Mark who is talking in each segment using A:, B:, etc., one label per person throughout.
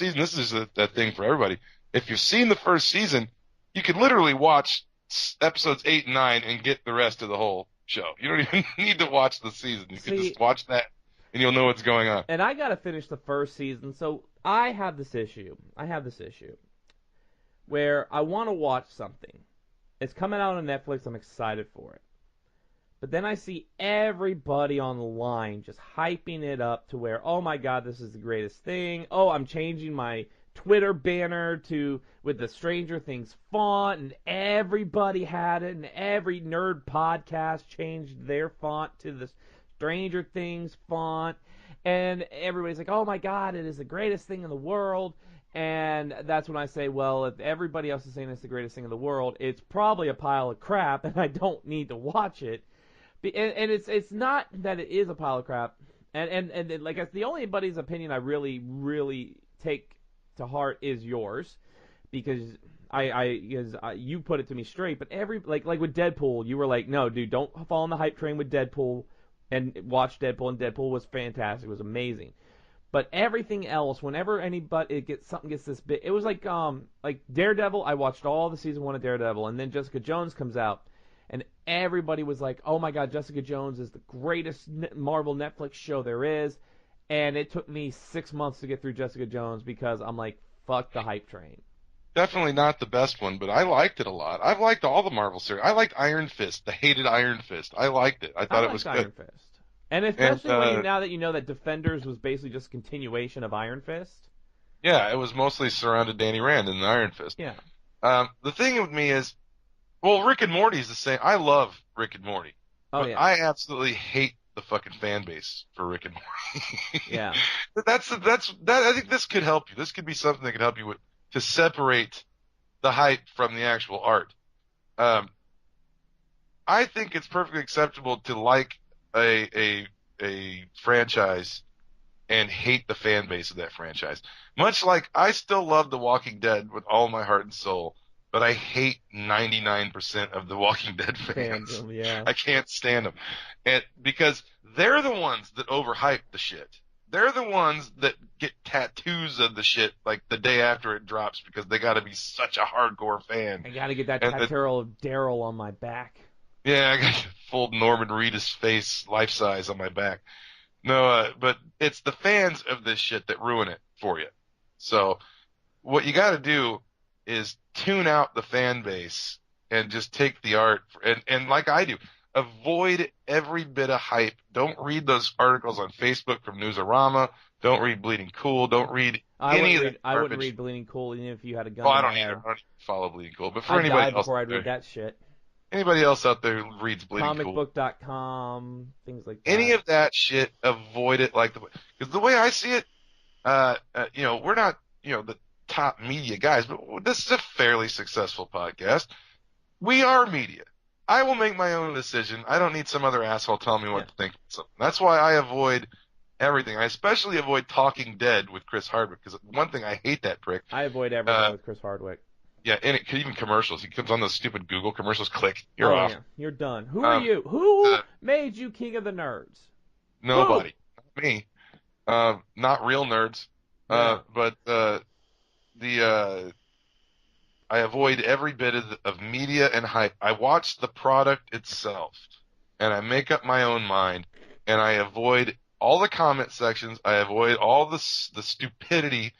A: season, this is that thing for everybody. If you've seen the first season, you can literally watch episodes 8 and 9 and get the rest of the whole show. You don't even need to watch the season. You can just watch that and you'll know what's going on.
B: And I got to finish the first season, so I have this issue where I want to watch something. It's coming out on Netflix. I'm excited for it. But then I see everybody online just hyping it up to where, oh my God, this is the greatest thing. Oh, I'm changing my Twitter banner with the Stranger Things font, and everybody had it, and every nerd podcast changed their font to the Stranger Things font, and everybody's like, oh my God, it is the greatest thing in the world. And that's when I say, well, if everybody else is saying it's the greatest thing in the world, it's probably a pile of crap, and I don't need to watch it. And it's not that it is a pile of crap, and like it's the only anybody's opinion I really, really take to heart is yours, because you put it to me straight. But like with Deadpool, you were like, no, dude, don't fall on the hype train with Deadpool, and watch Deadpool. And Deadpool was fantastic, it was amazing. But everything else, whenever anybody gets this big, it was like Daredevil. I watched all the season 1 of Daredevil, and then Jessica Jones comes out, and everybody was like, oh my God, Jessica Jones is the greatest Marvel Netflix show there is. And it took me 6 months to get through Jessica Jones because I'm like, fuck the hype train.
A: Definitely not the best one, but I liked it a lot. I've liked all the Marvel series. I liked Iron Fist, the hated Iron Fist. I liked it. I thought it was good.
B: Iron Fist. And especially now that you know that Defenders was basically just a continuation of Iron Fist.
A: Yeah, it was mostly surrounded Danny Rand in the Iron Fist.
B: Yeah.
A: The thing with me is, well, Rick and Morty's the same. I love Rick and Morty.
B: Oh,
A: but
B: yeah.
A: I absolutely hate the fucking fan base for Rick and Morty.
B: Yeah.
A: I think this could help you. This could be something that could help you to separate the hype from the actual art. I think it's perfectly acceptable to like a franchise and hate the fan base of that franchise. Much like I still love The Walking Dead with all my heart and soul, but I hate 99% of The Walking Dead fans.
B: Yeah.
A: I can't stand them. And because they're the ones that overhype the shit. They're the ones that get tattoos of the shit like the day after it drops because they got to be such a hardcore fan.
B: I got to get that tattoo of Daryl on my back.
A: Yeah, I got full Norman Reedus face, life size on my back. No, but it's the fans of this shit that ruin it for you. So what you got to do is tune out the fan base and just take the art and like I do, avoid every bit of hype. Don't read those articles on Facebook from Newsarama. Don't read Bleeding Cool. Don't read any of that garbage.
B: I wouldn't read Bleeding Cool even if you had a gun.
A: Well, I don't either. I don't follow Bleeding Cool. But for anybody else,
B: before I'd read that shit.
A: Anybody else out there who reads Bleeding Cool?
B: Comicbook.com, things like that.
A: Any of that shit, avoid it because the way I see it, we're not, the top media guys, but this is a fairly successful podcast. We are media. I will make my own decision. I don't need some other asshole telling me what to think. So that's why I avoid everything. I especially avoid Talking Dead with Chris Hardwick because one thing, I hate that prick.
B: I avoid everything with Chris Hardwick.
A: Yeah, and even commercials. He comes on those stupid Google commercials. Click. You're off. Yeah.
B: You're done. Who are you? Who made you king of the nerds?
A: Nobody. Not me. Not real nerds.
B: Yeah.
A: But I avoid every bit of media and hype. I watch the product itself, and I make up my own mind, and I avoid all the comment sections. I avoid all the stupidity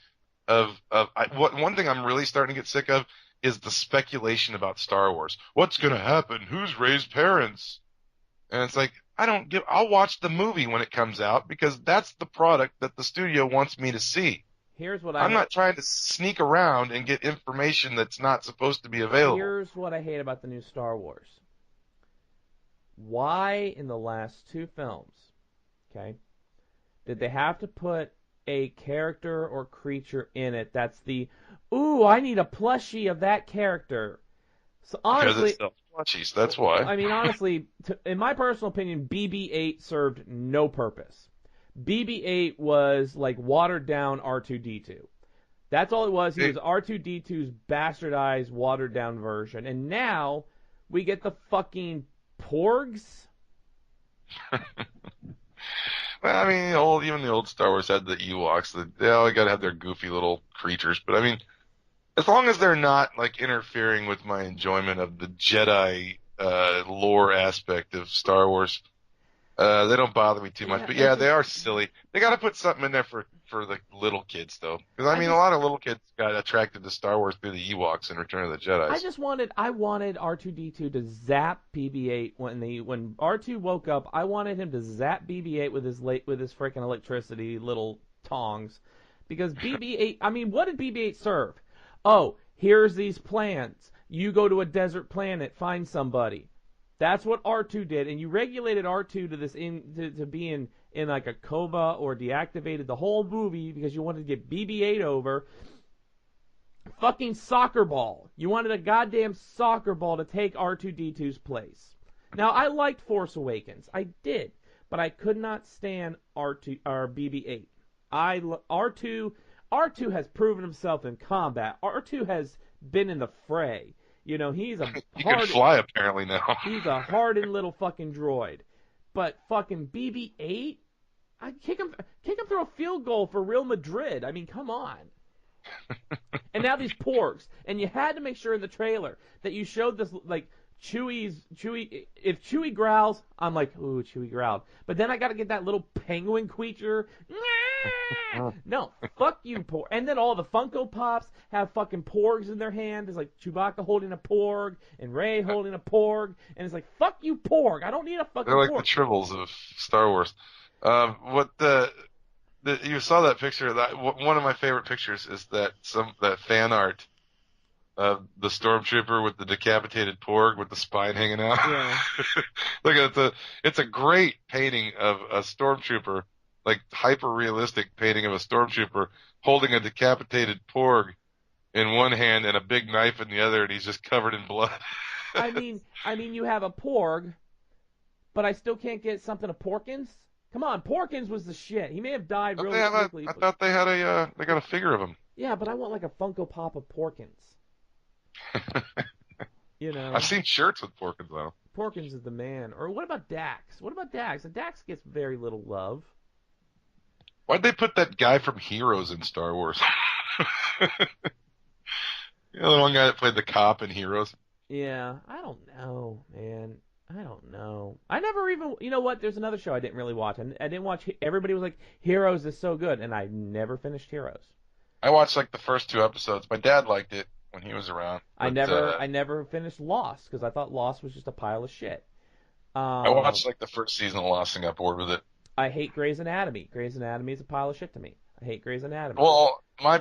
A: one thing I'm really starting to get sick of is the speculation about Star Wars. What's going to happen? Who's raised parents? And it's like, I'll watch the movie when it comes out because that's the product that the studio wants me to see. I'm not trying to sneak around and get information that's not supposed to be available.
B: Here's what I hate about the new Star Wars. Why in the last 2 films, did they have to put a character or creature in it that's I need a plushie of that character? So honestly,
A: because it's plushies, that's why.
B: I mean, honestly, in my personal opinion, BB-8 served no purpose. BB-8 was like watered down R2-D2. That's all it was. He was R2-D2's bastardized, watered down version. And now we get the fucking Porgs.
A: Well, I mean, even the old Star Wars had the Ewoks. They all got to have their goofy little creatures. But I mean, as long as they're not like interfering with my enjoyment of the Jedi lore aspect of Star Wars, they don't bother me too much.
B: Yeah,
A: But
B: it's
A: yeah, they
B: just
A: are silly. They got to put something in there for the little kids though, because I
B: I
A: mean, a
B: just
A: lot of little kids got attracted to Star Wars through the Ewoks in Return of the
B: I
A: Jedi's.
B: just wanted R2D2 to zap BB-8 when R2 woke up. I wanted him to zap BB-8 with his freaking electricity little tongs, because BB-8. I mean, what did BB-8 serve? Oh, here's these plans. You go to a desert planet, find somebody. That's what R2 did, and you regulated R2 to to being in like a coma or deactivated the whole movie because you wanted to get BB-8 over. Fucking soccer ball. You wanted a goddamn soccer ball to take R2D2's place. Now, I liked Force Awakens. I did. But I could not stand R2 or BB-8. R2 has proven himself in combat. R2 has been in the fray. You know,
A: He can fly apparently now.
B: he's a hardened little fucking droid. But fucking BB-8, I'd kick him through a field goal for Real Madrid. I mean, come on. And now these porgs, and you had to make sure in the trailer that you showed this like Chewie. If Chewie growls, I'm like, ooh, Chewie growled. But then I got to get that little penguin creature. No, fuck you, porg. And then all the Funko Pops have fucking porgs in their hand. It's like Chewbacca holding a porg and Rey holding a porg, and it's like, fuck you, porg. I don't need a fucking
A: They're like the
B: porg.
A: tribbles of Star Wars. What you saw that picture? One of my favorite pictures is that fan art of the stormtrooper with the decapitated porg with the spine hanging out.
B: Yeah.
A: Look at it's a great painting of a stormtrooper, like hyper realistic painting of a stormtrooper holding a decapitated porg in one hand and a big knife in the other, and he's just covered in blood.
B: I mean, you have a porg, but I still can't get something of Porkins. Come on, Porkins was the shit. He may have died really quickly.
A: I thought they had they got a figure of him.
B: Yeah, but I want like a Funko Pop of Porkins. You know,
A: I've seen shirts with Porkins though.
B: Porkins is the man. Or what about Dax? What about Dax? And Dax gets very little love.
A: Why'd they put that guy from Heroes in Star Wars? You know, the one guy that played the cop in Heroes.
B: Yeah, I don't know, man. I don't know. I never even. You know what? There's another show I didn't really watch. I didn't watch. Everybody was like, Heroes is so good, and I never finished Heroes.
A: I watched like the first two episodes. My dad liked it when he was around.
B: I
A: But,
B: never finished Lost because I thought Lost was just a pile of shit.
A: I watched like the first season of Lost and got bored with it.
B: I hate Grey's Anatomy. Grey's Anatomy is a pile of shit to me. I hate Grey's Anatomy.
A: Well, my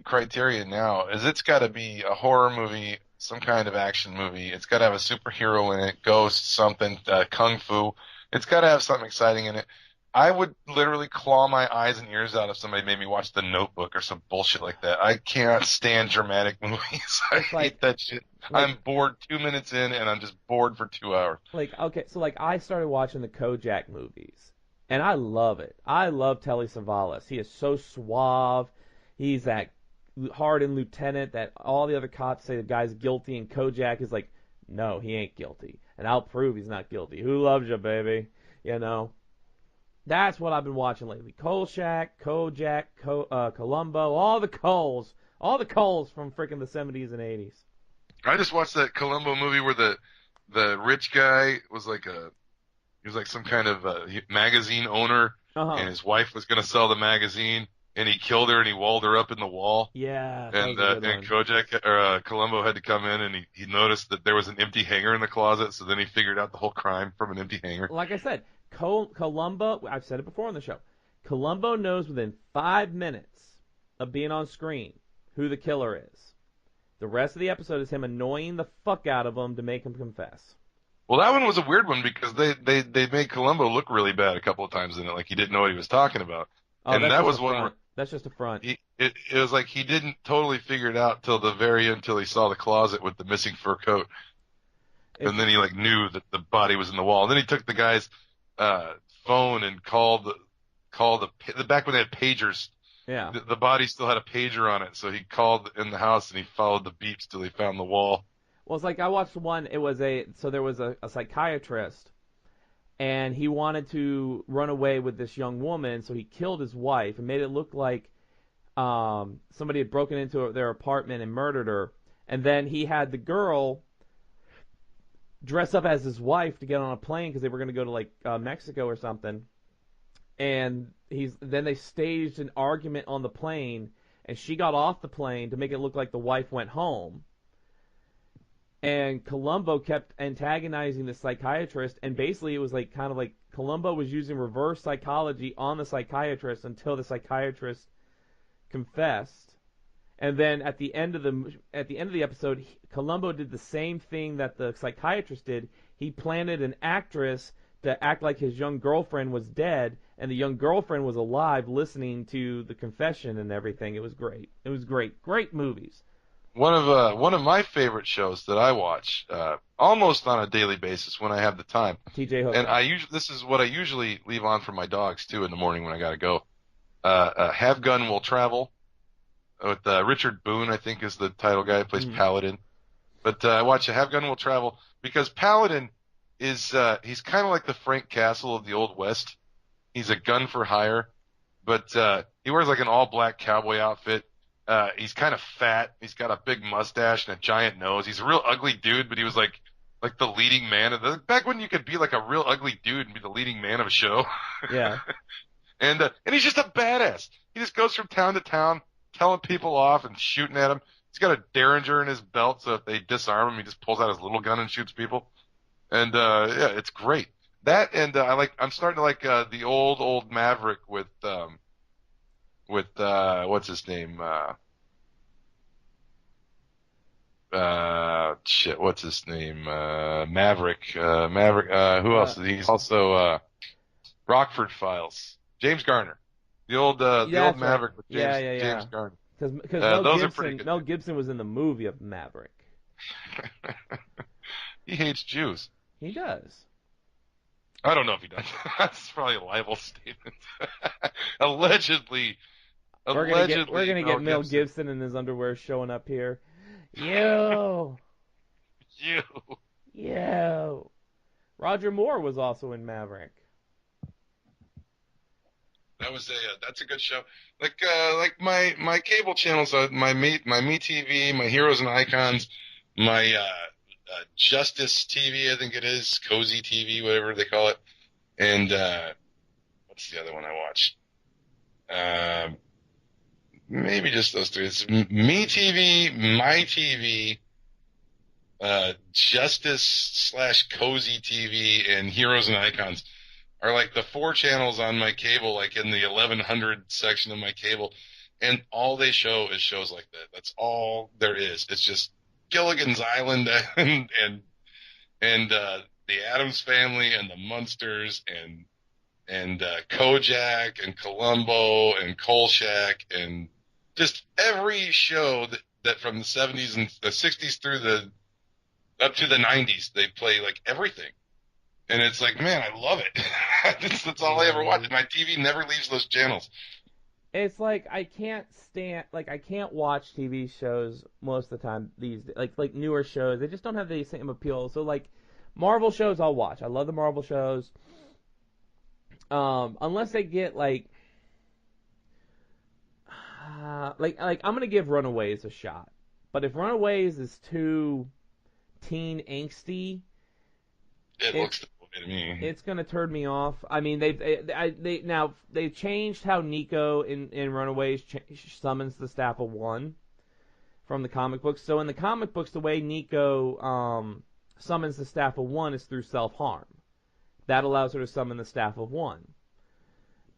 A: criteria now is it's got to be a horror movie, some kind of action movie. It's got to have a superhero in it, ghost, something, kung fu. It's got to have something exciting in it. I would literally claw my eyes and ears out if somebody made me watch The Notebook or some bullshit like that. I can't stand dramatic movies. I hate that shit. I'm bored 2 minutes in, and I'm just bored for 2 hours.
B: Okay, so I started watching the Kojak movies, and I love it. I love Telly Savalas. He is so suave. He's that hardened lieutenant that all the other cops say the guy's guilty, and Kojak is like, no, he ain't guilty, and I'll prove he's not guilty. Who loves you, baby? You know. That's what I've been watching lately. Kolchak, Kojak, Columbo, all the Coles from freaking the 70s and 80s.
A: I just watched that Columbo movie where the rich guy was like he was like some kind of magazine owner, and his wife was going to sell the magazine, and he killed her and he walled her up in the wall.
B: Yeah,
A: And Columbo had to come in, and he noticed that there was an empty hanger in the closet, so then he figured out the whole crime from an empty hanger.
B: Like I said, Columbo, I've said it before on the show, Columbo knows within 5 minutes of being on screen who the killer is. The rest of the episode is him annoying the fuck out of him to make him confess.
A: Well, that one was a weird one because they made Columbo look really bad a couple of times in it, like he didn't know what he was talking about.
B: Oh,
A: and that was one where
B: that's just a front.
A: it was like he didn't totally figure it out till the very end, till he saw the closet with the missing fur coat, and then he like knew that the body was in the wall. And then he took the guy's phone and called the back when they had pagers.
B: Yeah.
A: The body still had a pager on it, so he called in the house and he followed the beeps till he found the wall.
B: Well, it's like I watched one. It was there was a psychiatrist, and he wanted to run away with this young woman, so he killed his wife and made it look like somebody had broken into their apartment and murdered her. And then he had the girl dress up as his wife to get on a plane because they were going to go to like Mexico or something. And then they staged an argument on the plane, and she got off the plane to make it look like the wife went home. And Columbo kept antagonizing the psychiatrist, and basically it was like kind of like Columbo was using reverse psychology on the psychiatrist until the psychiatrist confessed. And then at the end of the episode, Columbo did the same thing that the psychiatrist did. He planted an actress to act like his young girlfriend was dead, and the young girlfriend was alive, listening to the confession and everything. It was great. It was great. Great movies.
A: One of my favorite shows that I watch almost on a daily basis when I have the time.
B: T.J. Hooker.
A: And this is what I usually leave on for my dogs too in the morning when I gotta go. Have Gun Will Travel with Richard Boone, I think is the title guy who plays Paladin. But I watch Have Gun Will Travel because Paladin is he's kind of like the Frank Castle of the Old West. He's a gun for hire, but he wears like an all black cowboy outfit. He's kind of fat. He's got a big mustache and a giant nose. He's a real ugly dude, but he was like the leading man of back when you could be like a real ugly dude and be the leading man of a show.
B: Yeah.
A: And he's just a badass. He just goes from town to town, telling people off and shooting at them. He's got a Derringer in his belt, so if they disarm him, he just pulls out his little gun and shoots people. And yeah, it's great. That and I'm starting to like the old Maverick with what's his name? What's his name? Maverick. Who else? He's also Rockford Files. James Garner. The old Maverick with James Garner.
B: Because Mel Gibson was in the movie of Maverick.
A: He hates Jews.
B: He does.
A: I don't know if he does. That's probably a libel statement. Allegedly.
B: We're gonna get Mel Gibson in his underwear showing up here. You. Roger Moore was also in Maverick.
A: That's a good show. Like my cable channels, my MeTV, my Heroes and Icons, my Justice TV, I think it is, Cozy TV, whatever they call it, and what's the other one I watch? Maybe just those three. It's MeTV, My TV, Justice/Cozy TV, and Heroes and Icons are like the 4 channels on my cable, like in the 1100 section of my cable, and all they show is shows like that. That's all there is. It's just Gilligan's Island and the Addams Family and the Munsters and Kojak and Columbo and Kolchak and just every show that from the 70s and the 60s through up to the 90s, they play like everything. And it's like, man, I love it. That's all I ever watch. My TV never leaves those channels.
B: It's like I can't watch TV shows most of the time these days. Like newer shows. They just don't have the same appeal. So like Marvel shows I'll watch. I love the Marvel shows. Unless they get like I'm gonna give Runaways a shot. But if Runaways is too teen angsty,
A: it looks the way to me.
B: It's gonna turn me off. I mean, they've changed how Nico in Runaways summons the Staff of One from the comic books. So in the comic books, the way Nico summons the Staff of One is through self-harm. That allows her to summon the Staff of One.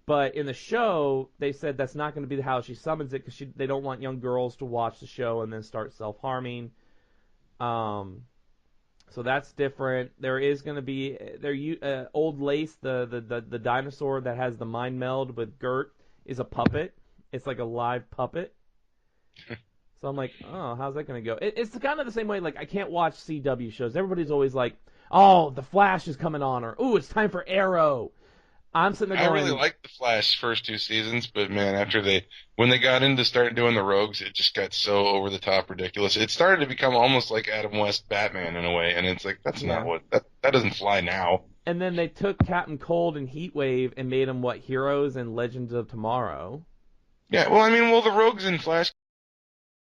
B: But in the show, they said that's not going to be how she summons it because they don't want young girls to watch the show and then start self-harming. So that's different. There is going to be Old Lace, the dinosaur that has the mind meld with Gert, is a puppet. It's like a live puppet. So I'm like, oh, how's that going to go? It's kind of the same way. Like I can't watch CW shows. Everybody's always like, oh, the Flash is coming on, or ooh, it's time for Arrow. I'm sitting there going,
A: I really liked the Flash first 2 seasons, but man, when they got into starting doing the rogues, it just got so over the top ridiculous. It started to become almost like Adam West Batman in a way, and it's like that's not what that doesn't fly now.
B: And then they took Captain Cold and Heatwave and made them what, heroes and Legends of Tomorrow.
A: Yeah, well, I mean, well, the rogues in Flash